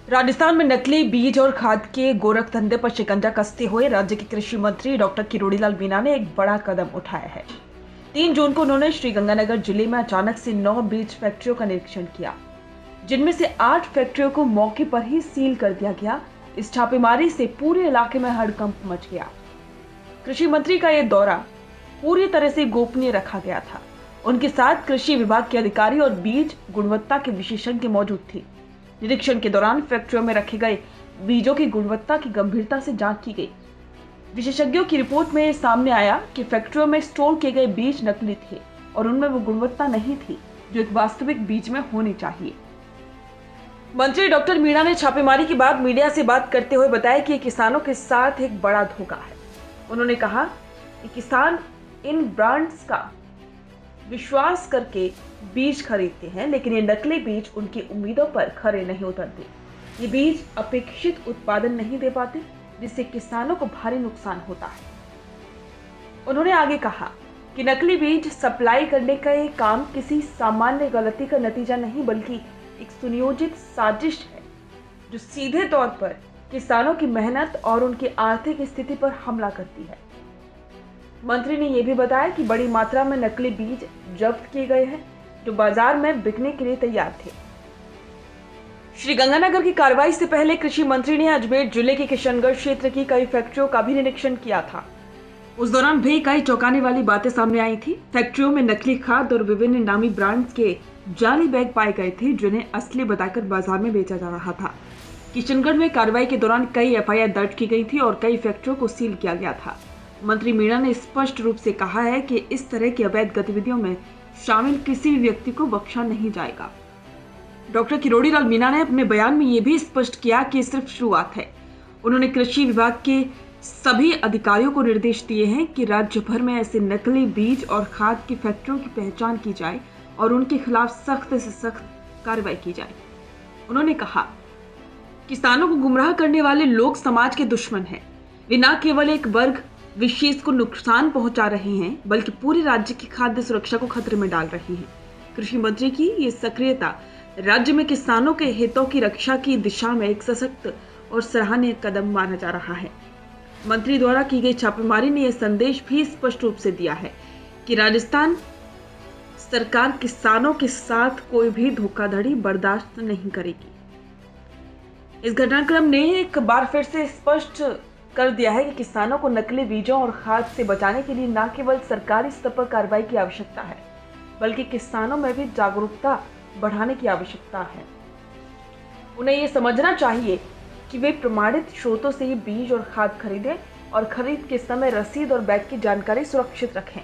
राजस्थान में नकली बीज और खाद के गोरख धंधे पर शिकंजा कसते हुए राज्य के कृषि मंत्री डॉक्टर किरोड़ीलाल मीणा ने एक बड़ा कदम उठाया है। 3 जून को उन्होंने श्रीगंगानगर जिले में अचानक से 9 बीज फैक्ट्रियों का निरीक्षण किया, जिनमें से 8 फैक्ट्रियों को मौके पर ही सील कर दिया गया। इस छापेमारी से पूरे इलाके में हड़कंप मच गया। कृषि मंत्री का यह दौरा पूरी तरह से गोपनीय रखा गया था। उनके साथ कृषि विभाग के अधिकारी और बीज गुणवत्ता के विशेषज्ञ मौजूद थे। निरीक्षण के दौरान फैक्ट्रियों में रखे गए बीजों की गुणवत्ता की गंभीरता से जांच की गई। विशेषज्ञों की रिपोर्ट में सामने आया कि फैक्ट्रियों में स्टोर किए गए बीज नकली थे और उनमें वो गुणवत्ता नहीं थी जो एक वास्तविक बीज में होनी चाहिए। मंत्री डॉक्टर मीणा ने छापेमारी के बाद मीडिया से बात करते हुए बताया कि किसानों के साथ एक बड़ा धोखा है। उन्होंने कहा कि किसान इन ब्रांड्स का विश्वास करके बीज खरीदते हैं, लेकिन ये नकली बीज उनकी उम्मीदों पर खरे नहीं उतरते। ये बीज अपेक्षित उत्पादन नहीं दे पाते, जिससे किसानों को भारी नुकसान होता है। उन्होंने आगे कहा कि नकली बीज सप्लाई करने का ये काम किसी सामान्य गलती का नतीजा नहीं, बल्कि एक सुनियोजित साजिश है जो सीधे तौर पर किसानों की मेहनत और उनकी आर्थिक स्थिति पर हमला करती है। मंत्री ने यह भी बताया कि बड़ी मात्रा में नकली बीज जब्त किए गए हैं जो बाजार में बिकने के लिए तैयार थे। श्रीगंगानगर की कार्रवाई से पहले कृषि मंत्री ने अजमेर जिले के किशनगढ़ क्षेत्र की कई फैक्ट्रियों का भी निरीक्षण किया था। उस दौरान भी कई चौंकाने वाली बातें सामने आई थी। फैक्ट्रियों में नकली खाद और विभिन्न नामी ब्रांड्स के जाली बैग पाए गए थे, जिन्हें असली बताकर बाजार में बेचा जा रहा था। किशनगढ़ में कार्रवाई के दौरान कई एफआईआर दर्ज की गई थी और कई फैक्ट्रियों को सील किया गया था। मंत्री मीणा ने स्पष्ट रूप से कहा है कि इस तरह की अवैध गतिविधियों में शामिल किसी भी व्यक्ति को बख्शा नहीं जाएगा। डॉक्टर किरोड़ीलाल मीणा ने अपने बयान में यह भी स्पष्ट किया कि सिर्फ शुरुआत है। उन्होंने कृषि विभाग के सभी अधिकारियों को निर्देश दिए हैं कि राज्य भर में ऐसे नकली बीज और खाद की फैक्ट्रियों की पहचान की जाए और उनके खिलाफ सख्त से सख्त कार्रवाई की जाए। उन्होंने कहा, किसानों को गुमराह करने वाले लोग समाज के दुश्मन हैं। वे न केवल एक वर्ग विशेष को नुकसान पहुंचा रहे हैं, बल्कि पूरे राज्य की खाद्य सुरक्षा को खतरे में डाल रही हैं। कृषि मंत्री की ये सक्रियता राज्य में किसानों के हितों की रक्षा की दिशा में एक सशक्त और सराहनीय कदम माना जा रहा है। मंत्री द्वारा की गई छापेमारी ने यह संदेश भी स्पष्ट रूप से दिया है कि राजस्थान सरकार किसानों के साथ कोई भी धोखाधड़ी बर्दाश्त नहीं करेगी। इस घटनाक्रम ने एक बार फिर से स्पष्ट कर दिया है कि किसानों को नकली बीजों और खाद से बचाने के लिए न केवल सरकारी स्तर पर कार्रवाई की आवश्यकता है, बल्कि किसानों में भी जागरूकता बढ़ाने की आवश्यकता है। उन्हें यह समझना चाहिए कि वे प्रमाणित स्रोतों से ये बीज और खाद खरीदें और खरीद के समय रसीद और बैग की जानकारी सुरक्षित रखें।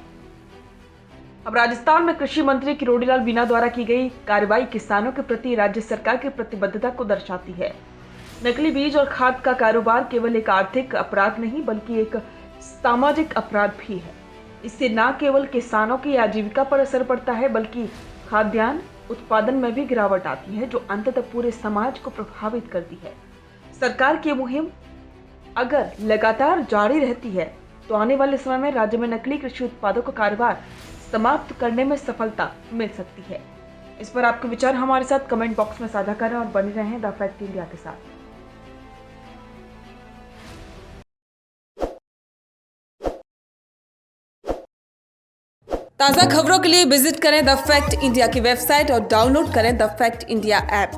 अब राजस्थान में कृषि मंत्री किरोड़ीलाल मीणा द्वारा की गई कार्रवाई किसानों के प्रति राज्य सरकार की प्रतिबद्धता को दर्शाती है। नकली बीज और खाद का कारोबार केवल एक आर्थिक अपराध नहीं, बल्कि एक सामाजिक अपराध भी है। इससे न केवल किसानों की आजीविका पर असर पड़ता है, बल्कि खाद्यान्न उत्पादन में भी गिरावट आती है, जो अंततः पूरे समाज को प्रभावित करती है। सरकार की मुहिम अगर लगातार जारी रहती है तो आने वाले समय में राज्य में नकली कृषि उत्पादों का कारोबार समाप्त करने में सफलता मिल सकती है। इस पर आपके विचार हमारे साथ कमेंट बॉक्स में साझा करें और बने रहें द फैक्ट इंडिया के साथ। ताज़ा खबरों के लिए विजिट करें द फैक्ट इंडिया की वेबसाइट और डाउनलोड करें द फैक्ट इंडिया ऐप।